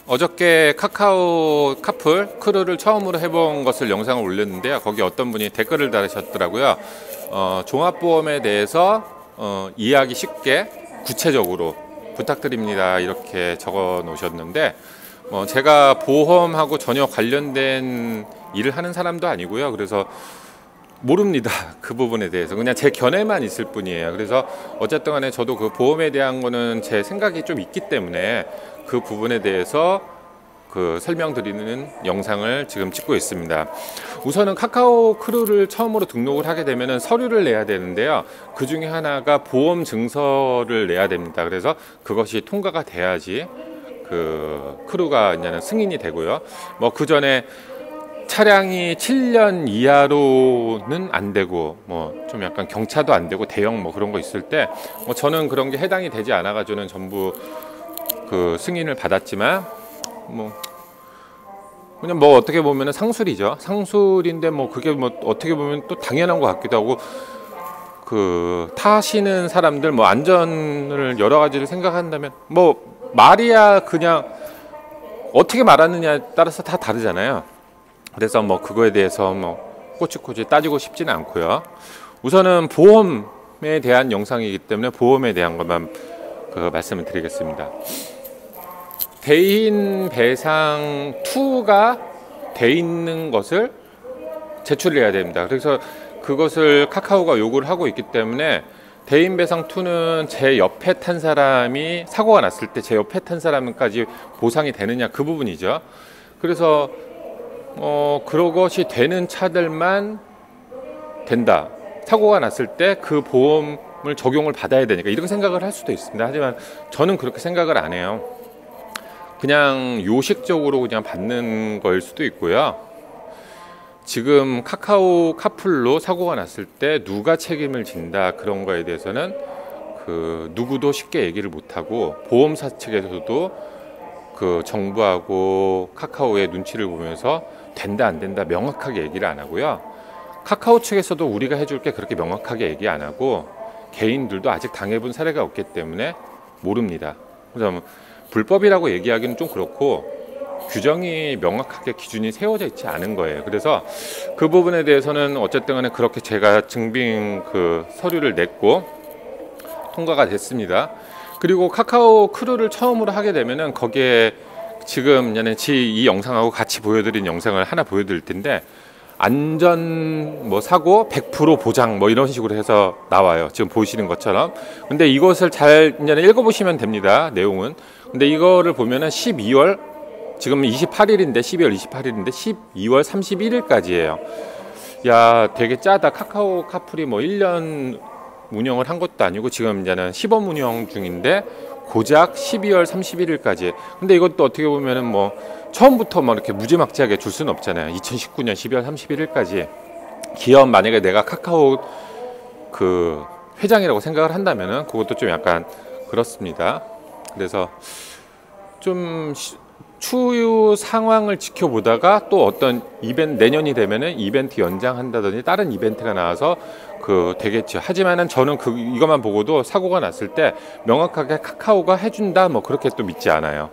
어저께 카카오 카풀 크루를 처음으로 해본 것을 영상을 올렸는데요. 거기 어떤 분이 댓글을 달으셨더라고요. 종합보험에 대해서 이해하기 쉽게 구체적으로 부탁드립니다, 이렇게 적어 놓으셨는데, 제가 보험하고 전혀 관련된 일을 하는 사람도 아니고요. 그래서 모릅니다. 그 부분에 대해서 그냥 제 견해만 있을 뿐이에요. 그래서 어쨌든 간에 저도 그 보험에 대한 거는 제 생각이 좀 있기 때문에 그 부분에 대해서 설명드리는 영상을 지금 찍고 있습니다. 우선은 카카오 크루를 처음으로 등록을 하게 되면 서류를 내야 되는데요. 그 중에 하나가 보험 증서를 내야 됩니다. 그래서 그것이 통과가 돼야지 크루가 이제는 승인이 되고요. 그 전에 차량이 7년 이하로는 안 되고, 좀 약간 경차도 안 되고, 대형 그런 거 있을 때, 저는 그런 게 해당이 되지 않아 가지고는 전부 승인을 받았지만, 그냥 어떻게 보면 상술이죠. 상술인데 그게 어떻게 보면 또 당연한 것 같기도 하고, 타시는 사람들 안전을 여러 가지를 생각한다면 말이야 그냥 어떻게 말하느냐에 따라서 다 다르잖아요. 그래서 그거에 대해서 꼬치꼬치 따지고 싶지는 않고요. 우선은 보험에 대한 영상이기 때문에 보험에 대한 것만 말씀을 드리겠습니다. 대인 배상 2가 돼 있는 것을 제출해야 됩니다. 그래서 그것을 카카오가 요구를 하고 있기 때문에, 대인 배상 2는 제 옆에 탄 사람이 사고가 났을 때 제 옆에 탄 사람까지 보상이 되느냐, 그 부분이죠. 그래서 그것이 되는 차들만 된다. 사고가 났을 때 그 보험을 적용을 받아야 되니까, 이렇게 생각을 할 수도 있습니다. 하지만 저는 그렇게 생각을 안 해요. 그냥 요식적으로 그냥 받는 거일 수도 있고요. 지금 카카오 카풀로 사고가 났을 때 누가 책임을 진다, 그런 거에 대해서는 누구도 쉽게 얘기를 못하고, 보험사 측에서도 정부하고 카카오의 눈치를 보면서 된다 안 된다 명확하게 얘기를 안 하고요. 카카오 측에서도 우리가 해줄 게 그렇게 명확하게 얘기 안 하고, 개인들도 아직 당해본 사례가 없기 때문에 모릅니다. 그래서 불법이라고 얘기하기는 좀 그렇고, 규정이 명확하게 기준이 세워져 있지 않은 거예요. 그래서 그 부분에 대해서는 어쨌든 간에 그렇게 제가 증빙 서류를 냈고 통과가 됐습니다. 그리고 카카오 크루를 처음으로 하게 되면은 거기에 지금 이 영상하고 같이 보여드린 영상을 하나 보여드릴 텐데, 안전 사고 100% 보장 이런 식으로 해서 나와요. 지금 보시는 것처럼. 근데 이것을 잘 읽어보시면 됩니다, 내용은. 근데 이거를 보면은 12월, 지금 28일인데 12월 28일인데 12월 31일까지예요. 야, 되게 짜다. 카카오 카풀이 1년 운영을 한 것도 아니고 지금 이제는 시범 운영 중인데 고작 12월 31일까지. 근데 이것도 어떻게 보면은 처음부터 이렇게 무지막지하게 줄 수는 없잖아요. 2019년 12월 31일까지. 기업, 만약에 내가 카카오 회장이라고 생각을 한다면은 그것도 좀 약간 그렇습니다. 그래서 좀 추후 상황을 지켜보다가 또 어떤 내년이 되면은 이벤트 연장한다든지 다른 이벤트가 나와서 되겠죠. 하지만은 저는 이것만 보고도 사고가 났을 때 명확하게 카카오가 해준다 그렇게 또 믿지 않아요.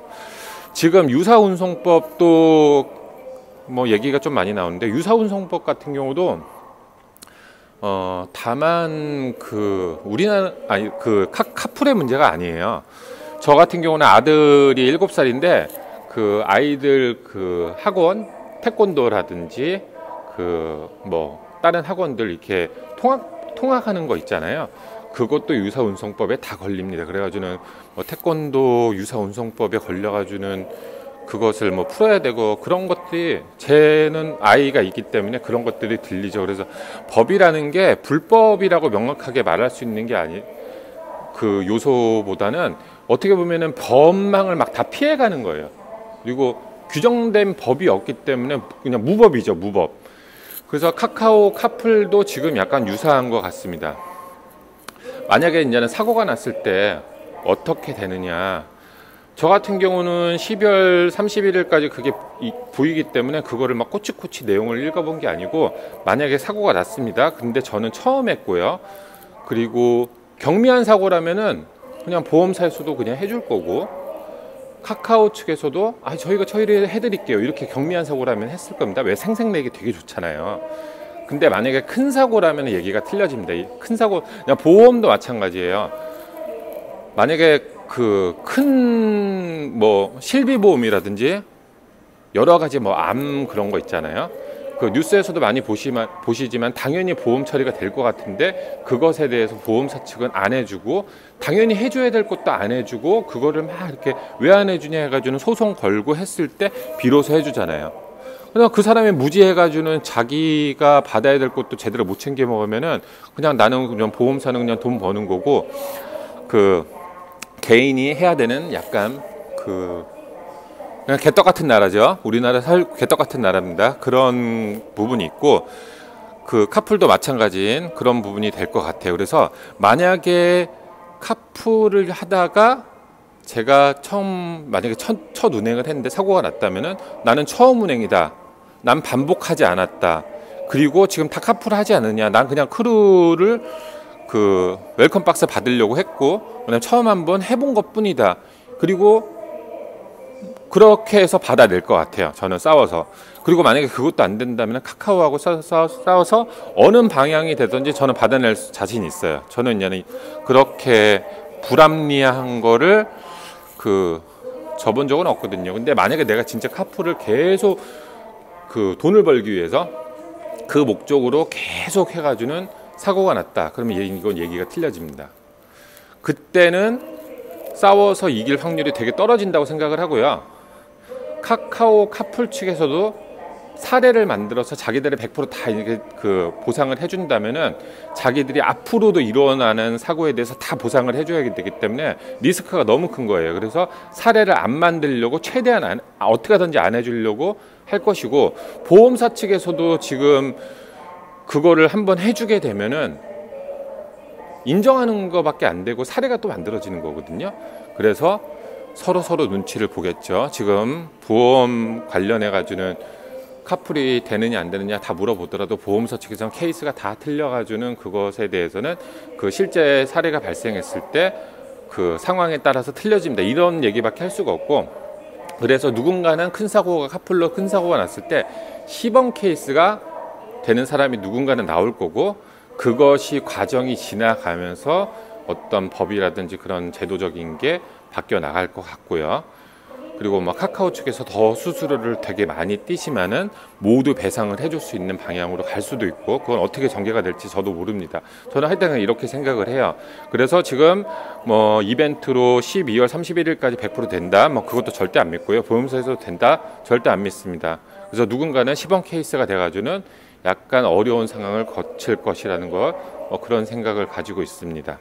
지금 유사운송법도 얘기가 좀 많이 나오는데, 유사운송법 같은 경우도 다만 우리나라 카풀의 문제가 아니에요. 저 같은 경우는 아들이 7살인데 아이들 학원, 태권도라든지 다른 학원들 이렇게 통학하는 거 있잖아요. 그것도 유사운송법에 다 걸립니다. 그래가지고는 태권도 유사운송법에 걸려가지고는 그것을 풀어야 되고, 그런 것들이, 쟤는 아이가 있기 때문에 그런 것들이 들리죠. 그래서 법이라는 게 불법이라고 명확하게 말할 수 있는 게 요소보다는 어떻게 보면은 법망을 다 피해가는 거예요. 그리고 규정된 법이 없기 때문에 그냥 무법이죠, 무법. 그래서 카카오 카풀도 지금 약간 유사한 것 같습니다. 만약에 이제는 사고가 났을 때 어떻게 되느냐, 저 같은 경우는 12월 31일까지 그게 보이기 때문에 그거를 꼬치꼬치 내용을 읽어본 게 아니고, 만약에 사고가 났습니다. 근데 저는 처음 했고요. 그리고 경미한 사고라면은 그냥 보험사에서도 그냥 해줄 거고, 카카오 측에서도 저희가 처리를 해드릴게요 이렇게 경미한 사고라면 했을 겁니다. 왜? 생색내기 되게 좋잖아요. 근데 만약에 큰 사고라면 얘기가 틀려집니다. 큰 사고, 그냥 보험도 마찬가지예요. 만약에 그 큰 뭐 실비보험이라든지 여러 가지 뭐 암 그런 거 있잖아요. 그 뉴스에서도 많이 보시지만 당연히 보험 처리가 될 것 같은데 그것에 대해서 보험사 측은 안 해주고 당연히 해줘야 될 것도 안 해주고 그거를 막 이렇게 왜 안 해주냐 해가지고는 소송 걸고 했을 때 비로소 해주잖아요. 그냥 그 사람이 무지해가지고는 자기가 받아야 될 것도 제대로 못 챙겨 먹으면은 그냥 나는 그냥 보험사는 그냥 돈 버는 거고 그 개인이 해야 되는 약간 그 그냥 개떡 같은 나라죠. 우리나라 개떡 같은 나라입니다. 그런 부분이 있고 그 카풀도 마찬가지인 그런 부분이 될 것 같아요. 그래서 만약에 카풀을 하다가 제가 만약에 첫 운행을 했는데 사고가 났다면은 나는 처음 운행이다. 난 반복하지 않았다. 그리고 지금 다 카풀 하지 않느냐. 난 그냥 크루를 그 웰컴 박스 받으려고 했고 그냥 처음 한번 해본 것 뿐이다. 그리고 그렇게 해서 받아낼 것 같아요. 저는 싸워서. 그리고 만약에 그것도 안 된다면 카카오하고 싸워서 어느 방향이 되든지 저는 받아낼 자신이 있어요. 저는 이제는 그렇게 불합리한 거를 접은 적은 없거든요. 근데 만약에 내가 진짜 카풀을 계속 그 돈을 벌기 위해서 그 목적으로 계속 해가지고는 사고가 났다. 그러면 이건 얘기가 틀려집니다. 그때는 싸워서 이길 확률이 되게 떨어진다고 생각을 하고요. 카카오 카풀 측에서도 사례를 만들어서 자기들의 100%다 이렇게 보상을 해준다면은 자기들이 앞으로도 일어나는 사고에 대해서 다 보상을 해줘야 되기 때문에 리스크가 너무 큰 거예요. 그래서 사례를 안 만들려고 최대한 어떻게 하든지 안 해주려고 할 것이고 보험사 측에서도 지금 그거를 한번 해주게 되면은 인정하는 것밖에 안 되고 사례가 또 만들어지는 거거든요. 그래서 서로 눈치를 보겠죠. 지금 보험 관련해 가지고는 카풀이 되느냐 안 되느냐 다 물어보더라도 보험사 측에서는 케이스가 다 틀려가지고는 그것에 대해서는 그 실제 사례가 발생했을 때 그 상황에 따라서 틀려집니다. 이런 얘기밖에 할 수가 없고 그래서 누군가는 카풀로 큰 사고가 났을 때 시범 케이스가 되는 사람이 누군가는 나올 거고 그것이 과정이 지나가면서 어떤 법이라든지 그런 제도적인 게 바뀌어 나갈 것 같고요. 그리고 카카오 측에서 더 수수료를 되게 많이 띄시면은 모두 배상을 해줄 수 있는 방향으로 갈 수도 있고 그건 어떻게 전개가 될지 저도 모릅니다. 저는 하여튼 이렇게 생각을 해요. 그래서 지금 이벤트로 12월 31일까지 100% 된다. 그것도 절대 안 믿고요. 보험사에서도 된다. 절대 안 믿습니다. 그래서 누군가는 시범 케이스가 돼가지고는 약간 어려운 상황을 거칠 것이라는 그런 생각을 가지고 있습니다.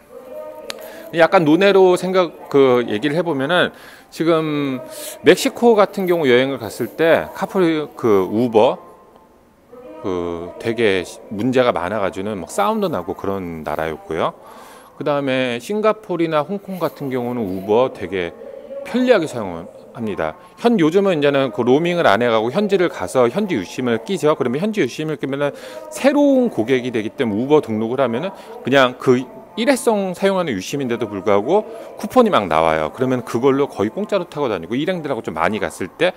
약간 논외로 얘기를 해보면은 지금 멕시코 같은 경우 여행을 갔을 때 카풀 우버 되게 문제가 많아가지고는 싸움도 나고 그런 나라였고요. 그 다음에 싱가포르나 홍콩 같은 경우는 우버 되게 편리하게 사용합니다. 요즘은 이제는 로밍을 안 해가고 현지를 가서 현지 유심을 끼죠. 그러면 현지 유심을 끼면은 새로운 고객이 되기 때문에 우버 등록을 하면은 그냥 일회성 사용하는 유심인데도 불구하고 쿠폰이 막 나와요. 그러면 그걸로 거의 공짜로 타고 다니고 일행들하고 좀 많이 갔을 때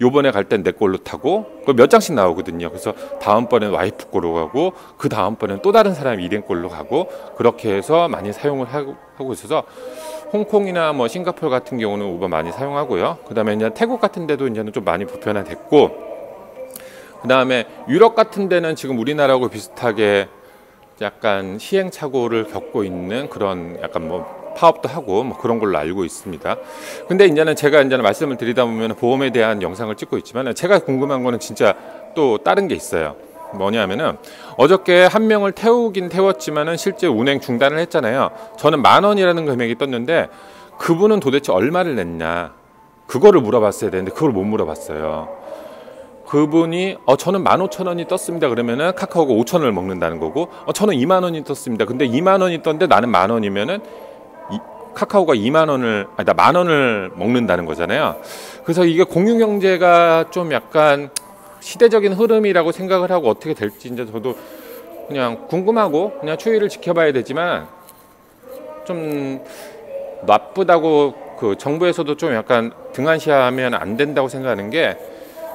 요번에 갈 땐 내 걸로 타고 몇 장씩 나오거든요. 그래서 다음번에는 와이프 걸로 가고 그 다음번에는 또 다른 사람 일행 걸로 가고 그렇게 해서 많이 사용을 하고 있어서 홍콩이나 싱가포르 같은 경우는 우버 많이 사용하고요. 그 다음에 이제 태국 같은 데도 이제는 좀 많이 보편화됐고 그 다음에 유럽 같은 데는 지금 우리나라하고 비슷하게 약간 시행착오를 겪고 있는 그런 약간 파업도 하고 그런 걸로 알고 있습니다. 근데 이제는 제가 말씀을 드리다 보면 보험에 대한 영상을 찍고 있지만 제가 궁금한 거는 진짜 또 다른 게 있어요. 뭐냐면은 어저께 한 명을 태우긴 태웠지만은 실제 운행 중단을 했잖아요. 저는 10,000원이라는 금액이 떴는데 그분은 도대체 얼마를 냈냐 그거를 물어봤어야 되는데 그걸 못 물어봤어요. 그분이 저는 15,000원이 떴습니다. 그러면은 카카오가 5,000원을 먹는다는 거고 저는 20,000원이 떴습니다. 근데 20,000원이 떴는데 나는 10,000원이면은 카카오가 20,000원을 나 10,000원을 먹는다는 거잖아요. 그래서 이게 공유경제가 좀 약간 시대적인 흐름이라고 생각을 하고 어떻게 될지 이제 저도 그냥 궁금하고 그냥 추이를 지켜봐야 되지만 좀 나쁘다고 그 정부에서도 좀 약간 등한시하면 안 된다고 생각하는 게,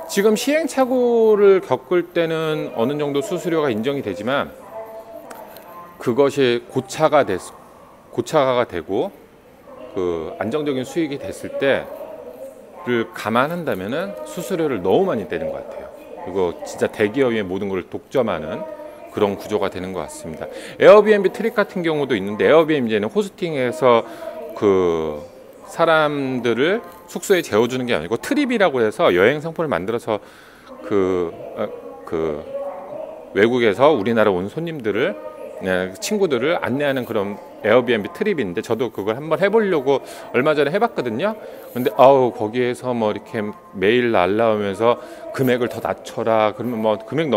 지금 시행착오를 겪을 때는 어느 정도 수수료가 인정이 되지만 그것이 고차가 되고 그 안정적인 수익이 됐을 때를 감안한다면은 수수료를 너무 많이 떼는 것 같아요. 이거 진짜 대기업의 모든 걸 독점하는 그런 구조가 되는 것 같습니다. 에어비앤비 트립 같은 경우도 있는데, 에어비앤비는 호스팅해서 그 사람들을 숙소에 재워주는 게 아니고 트립이라고 해서 여행 상품을 만들어서 그 외국에서 우리나라 온 손님들을, 친구들을 안내하는 그런 에어비앤비 트립인데, 저도 그걸 한번 해보려고 얼마 전에 해봤거든요. 근데 거기에서 뭐 이렇게 메일 날라오면서 금액을 더 낮춰라, 그러면 뭐 금액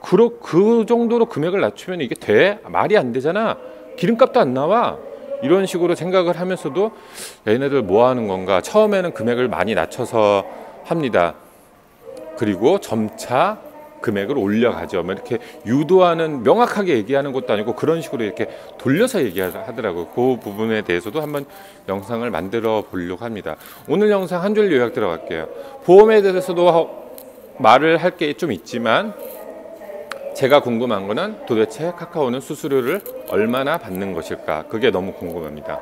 그 정도로 금액을 낮추면 이게 돼? 말이 안 되잖아. 기름값도 안 나와. 이런 식으로 생각을 하면서도 얘네들 뭐 하는 건가. 처음에는 금액을 많이 낮춰서 합니다. 그리고 점차 금액을 올려가죠. 뭐 이렇게 유도하는, 명확하게 얘기하는 것도 아니고 그런 식으로 이렇게 돌려서 얘기하더라고요. 그 부분에 대해서도 한번 영상을 만들어 보려고 합니다. 오늘 영상 한 줄 요약 들어갈게요. 보험에 대해서도 말을 할 게 좀 있지만, 제가 궁금한 거는 도대체 카카오는 수수료를 얼마나 받는 것일까? 그게 너무 궁금합니다.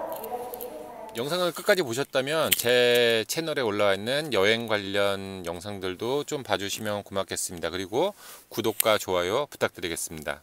영상을 끝까지 보셨다면 제 채널에 올라와 있는 여행 관련 영상들도 좀 봐주시면 고맙겠습니다. 그리고 구독과 좋아요 부탁드리겠습니다.